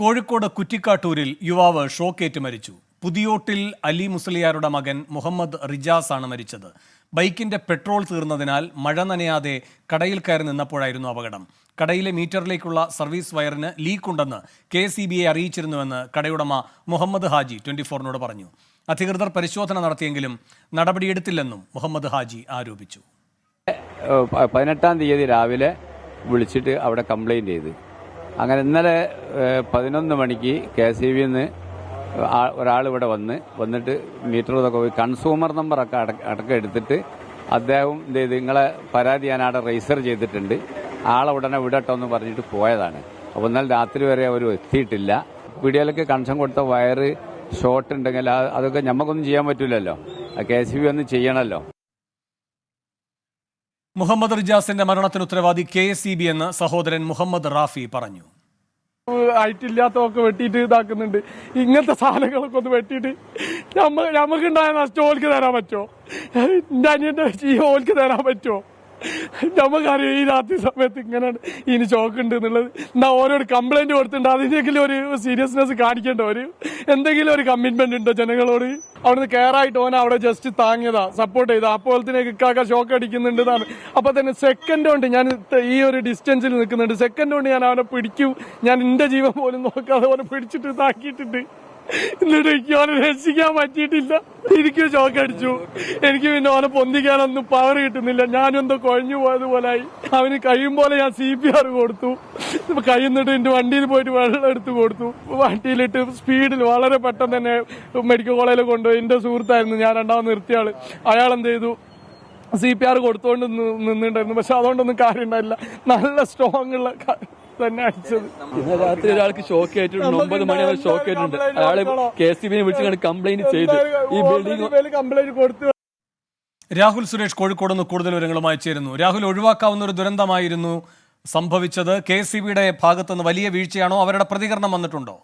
കോഴിക്കോട് കുറ്റിക്കാട്ടൂരിൽ യുവാവ് ഷോക്കേറ്റ് മരിച്ചു. പുതിയോട്ടിൽ അലി മുസ്ലിയാരുടെ മകൻ മുഹമ്മദ് റിജാസ് ആണ് മരിച്ചത്. ബൈക്കിന്റെ പെട്രോൾ തീർന്നതിനാൽ മഴ നനയാതെ കടയിൽ കയറി നിന്നപ്പോഴായിരുന്നു അപകടം. കടയിലെ മീറ്ററിലേക്കുള്ള സർവീസ് വയറിന് ലീക്കുണ്ടെന്ന് KSEBയെ അറിയിച്ചിരുന്നുവെന്ന് കടയുടമ മുഹമ്മദ് ഹാജി 24-നോട് പറഞ്ഞു. അധികൃതർ പരിശോധന നടത്തിയെങ്കിലും നടപടിയെടുത്തില്ലെന്നും മുഹമ്മദ് ഹാജി ആരോപിച്ചു. 18-ാം തീയതി രാവിലെ വിളിച്ചിട്ട് അവിടെ കംപ്ലൈൻറ്റ് ചെയ്ത്, അങ്ങനെ ഇന്നലെ 11 മണിക്ക് KSEBിന്ന് ഒരാൾ ഇവിടെ വന്നിട്ട് മീറ്റർ ഇതൊക്കെ പോയി കൺസ്യൂമർ നമ്പറൊക്കെ അടക്കം എടുത്തിട്ട് അദ്ദേഹം എന്ത് ചെയ്ത്, നിങ്ങളെ പരാതി ഞാൻ അവിടെ രജിസ്റ്റർ ചെയ്തിട്ടുണ്ട്, ആളെ ഉടനെ വിടട്ടോ എന്ന് പറഞ്ഞിട്ട് പോയതാണ്. അപ്പോൾ ഇന്നലെ രാത്രി വരെ അവർ എത്തിയിട്ടില്ല. വീഡിയോയിലൊക്കെ കണക്ഷൻ കൊടുത്ത വയറ് ഷോർട്ട് ഉണ്ടെങ്കിൽ അതൊക്കെ നമുക്കൊന്നും ചെയ്യാൻ പറ്റില്ലല്ലോ, KSEB ഒന്ന് ചെയ്യണമല്ലോ. മുഹമ്മദ് റിജാസിന്റെ മരണത്തിന് ഉത്തരവാദി KSEB എന്ന് സഹോദരൻ മുഹമ്മദ് റാഫി പറഞ്ഞു. ആയിട്ടില്ലാത്തതൊക്കെ വെട്ടിയിട്ട് ഇതാക്കുന്നുണ്ട്. ഇങ്ങനത്തെ സാധനങ്ങളൊക്കെ ഒന്ന് വെട്ടിയിട്ട് നമുക്കുണ്ടായ നഷ്ടം ഓൽക്ക് തരാൻ പറ്റുമോ? എൻ്റെ അനിയൻ്റെ ഓൽക്ക് തരാൻ പറ്റുമോ? നമുക്കറിയാം ഈ രാത്രി സമയത്ത് ഇങ്ങനെ ഇനി ചോക്കുണ്ട് എന്നുള്ളത്. എന്നാ ഓരോരു കംപ്ലൈന്റ് കൊടുത്തിട്ടുണ്ട്, അതിനെങ്കിലും ഒരു സീരിയസ്നെസ് കാണിക്കേണ്ട, എന്തെങ്കിലും ഒരു കമ്മിറ്റ്മെന്റ് ഉണ്ടോ ജനങ്ങളോട്? അവിടുന്ന് കെയറായിട്ട് ഓനെ അവിടെ ജസ്റ്റ് താങ്ങിയതാ, സപ്പോർട്ട് ചെയ്താ. അപ്പോൾ തന്നെ ഇക്കാക്ക ഷോക്ക് അടിക്കുന്നുണ്ടെന്നാണ്. അപ്പൊ തന്നെ സെക്കൻഡ് കൊണ്ട് ഞാൻ ഈ ഒരു ഡിസ്റ്റൻസിൽ നിൽക്കുന്നുണ്ട്, സെക്കൻഡ് കൊണ്ട് ഞാൻ അവനെ പിടിക്കും, ഞാൻ എന്റെ ജീവൻ പോലും നോക്കാതെ അവനെ പിടിച്ചിട്ട് ഇതാക്കിയിട്ടുണ്ട്. എന്നിട്ട് എനിക്ക് അവനെ രക്ഷിക്കാൻ പറ്റിയിട്ടില്ല. എനിക്ക് ഷോക്ക് അടിച്ചു. എനിക്ക് പിന്നെ അവനെ പൊന്തിക്കാനൊന്നും പവർ കിട്ടുന്നില്ല. ഞാനും എന്തോ കുഴഞ്ഞു പോയതുപോലായി. അവന് കഴിയും പോലെ ഞാൻ CPR കൊടുത്തു. കഴിയുന്നിട്ട് എന്റെ വണ്ടിയിൽ പോയിട്ട് വെള്ളം എടുത്ത് കൊടുത്തു. വണ്ടിയിലിട്ട് സ്പീഡിൽ വളരെ പെട്ടെന്ന് തന്നെ മെഡിക്കൽ കോളേജിൽ കൊണ്ടുപോയി. എന്റെ സുഹൃത്തായിരുന്നു, ഞാൻ രണ്ടാമത് നിർത്തിയ ആള്. അയാൾ എന്ത് ചെയ്തു, CPR കൊടുത്തോണ്ട് നിന്നിട്ടുണ്ടായിരുന്നു. പക്ഷെ അതുകൊണ്ടൊന്നും കാര്യം ഉണ്ടായില്ല. നല്ല സ്ട്രോങ് ഉള്ള തന്നെ അടിച്ചത്. ഇന്ന് രാത്രി ഒരാൾക്ക് ഷോക്ക് ആയിട്ടുണ്ട്. 9 മണി വരെ ഷോക്ക് ആയിട്ടുണ്ട്. അയാളെ KSEBിനെ വിളിച്ച് കംപ്ലൈന്റ് ചെയ്ത് ഈ ബിൽഡിംഗ് കംപ്ലൈന്റ് കൊടുത്തു. രാഹുൽ സുരേഷ് കോഴിക്കോട് നിന്ന് കൂടുതൽ വിവരങ്ങളുമായി ചേരുന്നു. രാഹുൽ, ഒഴിവാക്കാവുന്ന ഒരു ദുരന്തമായിരുന്നു സംഭവിച്ചത്. KSEBയുടെ ഭാഗത്തുനിന്ന് വലിയ വീഴ്ചയാണോ? അവരുടെ പ്രതികരണം വന്നിട്ടുണ്ടോ?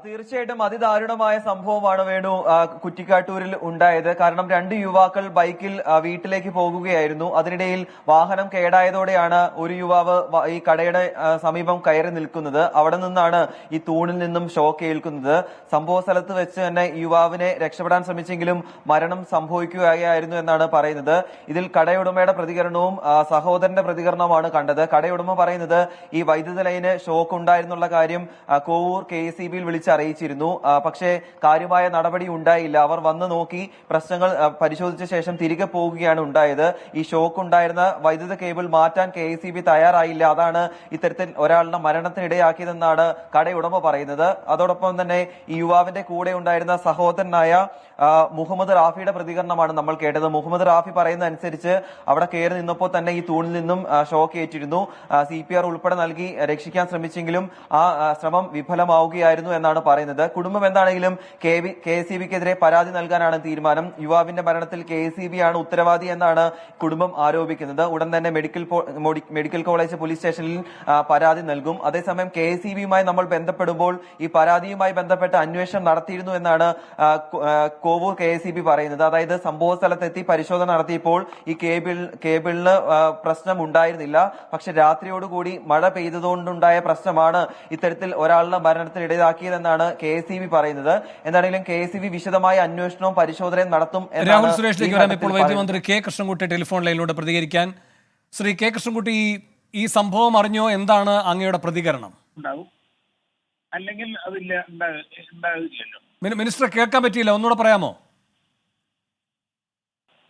തീർച്ചയായിട്ടും അതിദാരുണമായ സംഭവമാണ് വേണു കുറ്റിക്കാട്ടൂരിൽ ഉണ്ടായത്. കാരണം 2 യുവാക്കൾ ബൈക്കിൽ വീട്ടിലേക്ക് പോകുകയായിരുന്നു. അതിനിടയിൽ വാഹനം കേടായതോടെയാണ് ഒരു യുവാവ് ഈ കടയുടെ സമീപം കയറി നിൽക്കുന്നത്. അവിടെ നിന്നാണ് ഈ തൂണിൽ നിന്നും ഷോക്ക് ഏൽക്കുന്നത്. സംഭവ സ്ഥലത്ത് വെച്ച് തന്നെ യുവാവിനെ രക്ഷപ്പെടാൻ ശ്രമിച്ചെങ്കിലും മരണം സംഭവിക്കുകയായിരുന്നു എന്നാണ് പറയുന്നത്. ഇതിൽ കടയുടമയുടെ പ്രതികരണവും സഹോദരന്റെ പ്രതികരണവുമാണ് കണ്ടത്. കടയുടമ പറയുന്നത് ഈ വൈദ്യുത ലൈന് ഷോക്ക് ഉണ്ടായിരുന്നുള്ള കാര്യം കോവൂർ KSEBിയിൽ വിളിച്ചറിയിച്ചിരുന്നു. പക്ഷേ കാര്യമായ നടപടി ഉണ്ടായില്ല. അവർ വന്ന് നോക്കി പ്രശ്നങ്ങൾ പരിശോധിച്ച ശേഷം തിരികെ പോവുകയാണ് ഉണ്ടായത്. ഈ ഷോക്ക് ഉണ്ടായിരുന്ന വൈദ്യുത കേബിൾ മാറ്റാൻ KSEB തയ്യാറായില്ല. അതാണ് ഇത്തരത്തിൽ ഒരാളുടെ മരണത്തിനിടയാക്കിയതെന്നാണ് കടയുടമ പറയുന്നത്. അതോടൊപ്പം തന്നെ ഈ യുവാവിന്റെ കൂടെ ഉണ്ടായിരുന്ന സഹോദരനായ മുഹമ്മദ് റാഫിയുടെ പ്രതികരണമാണ് നമ്മൾ കേട്ടത്. മുഹമ്മദ് റാഫി പറയുന്ന അനുസരിച്ച് അവിടെ കയറി നിന്നപ്പോൾ തന്നെ ഈ തൂണിൽ നിന്നും ഷോക്ക് ഏറ്റിരുന്നു. CPR ഉൾപ്പെടെ നൽകി രക്ഷിക്കാൻ ശ്രമിച്ചെങ്കിലും ആ ശ്രമം വിഫലമാവുകയായിരുന്നു എന്നാണ് പറയുന്നത്. കുടുംബം എന്താണെങ്കിലും KSEBക്കെതിരെ പരാതി നൽകാനാണ് തീരുമാനം. യുവാവിന്റെ മരണത്തിൽ KSEB ആണ് ഉത്തരവാദി എന്നാണ് കുടുംബം ആരോപിക്കുന്നത്. ഉടൻ തന്നെ മെഡിക്കൽ കോളേജ് പോലീസ് സ്റ്റേഷനിൽ പരാതി നൽകും. അതേസമയം KSEBയുമായി നമ്മൾ ബന്ധപ്പെടുമ്പോൾ ഈ പരാതിയുമായി ബന്ധപ്പെട്ട് അന്വേഷണം നടത്തിയിരുന്നു എന്നാണ് കോവൂർ KSEB പറയുന്നത്. അതായത് സംഭവ സ്ഥലത്തെത്തി പരിശോധന നടത്തിയപ്പോൾ ഈ കേബിളിന് പ്രശ്നം ഉണ്ടായിരുന്നില്ല. പക്ഷെ രാത്രിയോടുകൂടി മഴ പെയ്തതുകൊണ്ടുണ്ടായ പ്രശ്നമാണ് ഇത്തരത്തിൽ ഒരാളുടെ മരണത്തിനിടയാക്കിയതെന്നാണ് KSEB പറയുന്നത്. എന്താണെങ്കിലും KSEB വിശദമായ അന്വേഷണവും പരിശോധനയും നടത്തും. രാഹുൽ സുരേഷിലേക്ക് വരാം. ഇപ്പോൾ വൈദ്യമന്ത്രി K കൃഷ്ണൻകുട്ടി ടെലിഫോൺ ലൈനിലൂടെ പ്രതികരിക്കാൻ. ശ്രീ K കൃഷ്ണൻകുട്ടി, ഈ സംഭവം അറിഞ്ഞോ? എന്താണ് അങ്ങയുടെ പ്രതികരണം? അല്ലെങ്കിൽ ഉണ്ടാവില്ലല്ലോ. മിനിസ്റ്റർ കേൾക്കാൻ പറ്റിയില്ല, ഒന്നുകൂടെ പറയാമോ?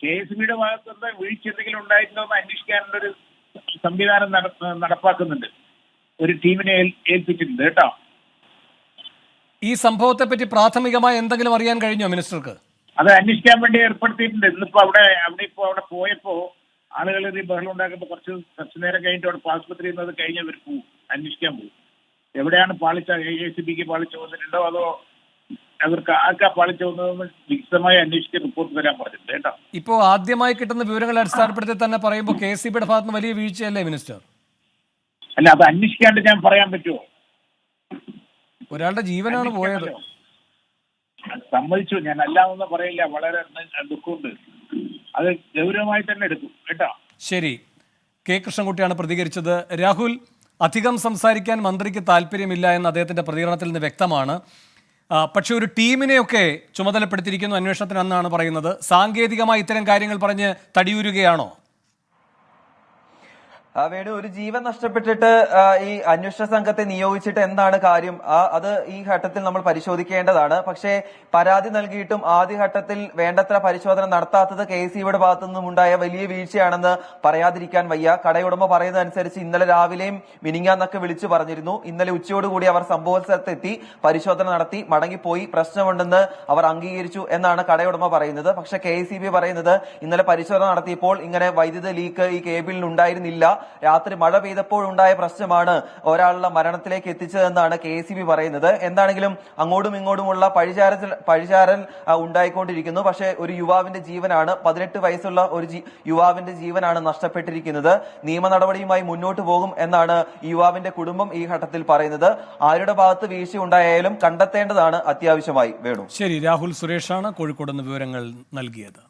KSEBയുടെ ഭാഗത്തുനിന്ന് വീഴ്ച എന്തെങ്കിലും ഉണ്ടായിട്ടുണ്ടോ എന്ന് അന്വേഷിക്കാനുള്ള ഒരു സംവിധാനം നടപ്പാക്കുന്നുണ്ട്. ഒരു ടീമിനെ ഏൽപ്പിച്ചിട്ടുണ്ട് കേട്ടോ. ഈ സംഭവത്തെ പറ്റി പ്രാഥമികമായി എന്തെങ്കിലും അറിയാൻ കഴിഞ്ഞോ മിനിസ്റ്റർക്ക്? അത് അന്വേഷിക്കാൻ വേണ്ടി ഏർപ്പെടുത്തിയിട്ടുണ്ട്. ഇന്നിപ്പോ അവിടെ പോയപ്പോ ആളുകൾ ഈ ബഹളം ഉണ്ടാക്കുമ്പോൾ കുറച്ച് നേരം കഴിഞ്ഞിട്ട് അവിടെ ആശുപത്രിയിൽ നിന്ന് കഴിഞ്ഞവർ പോകും, അന്വേഷിക്കാൻ പോകും. എവിടെയാണ് പാളിച്ച, KSEBക്ക് പാളിച്ച വന്നിട്ടുണ്ടോ അതോ അവർക്ക് ആർക്കാ പാളിച്ച വന്നതെന്ന് വിശദമായി അന്വേഷിച്ച് റിപ്പോർട്ട് തരാൻ പറഞ്ഞിട്ടുണ്ട് കേട്ടോ. ഇപ്പോ ആദ്യമായി കിട്ടുന്ന വിവരങ്ങളെ അടിസ്ഥാനപ്പെടുത്തി തന്നെ പറയുമ്പോൾ KSEBയുടെ ഭാഗത്ത് വലിയ വീഴ്ചയല്ലേ മിനിസ്റ്റർ? അല്ല, അത് അന്വേഷിക്കാണ്ട് ഞാൻ പറയാൻ പറ്റുമോ? ഒരാളുടെ ജീവനാണ് പോയത്. സമ്മതിച്ചു, ഞാൻ അല്ലാതൊന്നും പറയില്ല. വളരെ ദുഃഖമുണ്ട്. അത് ഗൗരവമായി തന്നെ എടുക്കും കേട്ടോ. ശരി, K കൃഷ്ണൻകുട്ടിയാണ് പ്രതികരിച്ചത്. രാഹുൽ, അധികം സംസാരിക്കാൻ മന്ത്രിക്ക് താല്പര്യമില്ല എന്ന് അദ്ദേഹത്തിന്റെ പ്രതികരണത്തിൽ നിന്ന് വ്യക്തമാണ്. പക്ഷെ ഒരു ടീമിനെയൊക്കെ ചുമതലപ്പെടുത്തിയിരിക്കുന്നു അന്വേഷണത്തിന് എന്നാണ് പറയുന്നത്. സാങ്കേതികമായി ഇത്തരം കാര്യങ്ങൾ പറഞ്ഞ് തടിയൂരുകയാണോ? വേണു, ഒരു ജീവൻ നഷ്ടപ്പെട്ടിട്ട് ഈ അന്വേഷണ സംഘത്തെ നിയോഗിച്ചിട്ട് എന്താണ് കാര്യം? അത് ഈ ഘട്ടത്തിൽ നമ്മൾ പരിശോധിക്കേണ്ടതാണ്. പക്ഷേ പരാതി നൽകിയിട്ടും ആദ്യഘട്ടത്തിൽ വേണ്ടത്ര പരിശോധന നടത്താത്തത് KCBയുടെ ഭാഗത്തു നിന്നും ഉണ്ടായ വലിയ വീഴ്ചയാണെന്ന് പറയാതിരിക്കാൻ വയ്യ. കടയുടമ പറയുന്നതനുസരിച്ച് ഇന്നലെ രാവിലെയും മിനിങ്ങാന്നൊക്കെ വിളിച്ചു പറഞ്ഞിരുന്നു. ഇന്നലെ ഉച്ചയോടുകൂടി അവർ സംഭവ സ്ഥലത്തെത്തി പരിശോധന നടത്തി മടങ്ങിപ്പോയി. പ്രശ്നമുണ്ടെന്ന് അവർ അംഗീകരിച്ചു എന്നാണ് കടയുടമ പറയുന്നത്. പക്ഷെ KCB പറയുന്നത് ഇന്നലെ പരിശോധന നടത്തിയപ്പോൾ ഇങ്ങനെ വൈദ്യുത ലീക്ക് ഈ കേബിളിൽ ഉണ്ടായിരുന്നില്ല, രാത്രി മഴ പെയ്തപ്പോഴുണ്ടായ പ്രശ്നമാണ് ഒരാളുടെ മരണത്തിലേക്ക് എത്തിച്ചതെന്നാണ് KCB പറയുന്നത്. എന്താണെങ്കിലും അങ്ങോട്ടും ഇങ്ങോട്ടുമുള്ള പഴിചാരൽ ഉണ്ടായിക്കൊണ്ടിരിക്കുന്നു. പക്ഷേ ഒരു യുവാവിന്റെ ജീവനാണ്, 18 വയസ്സുള്ള ഒരു യുവാവിന്റെ ജീവനാണ് നഷ്ടപ്പെട്ടിരിക്കുന്നത്. നിയമ നടപടിയുമായി മുന്നോട്ട് പോകും എന്നാണ് യുവാവിന്റെ കുടുംബം ഈ ഘട്ടത്തിൽ പറയുന്നത്. ആരുടെ ഭാഗത്ത് വീഴ്ച ഉണ്ടായാലും കണ്ടെത്തേണ്ടതാണ് അത്യാവശ്യമായി. വേണു. ശരി, രാഹുൽ സുരേഷാണ് കോഴിക്കോട് നിന്ന് വിവരങ്ങൾ നൽകിയത്.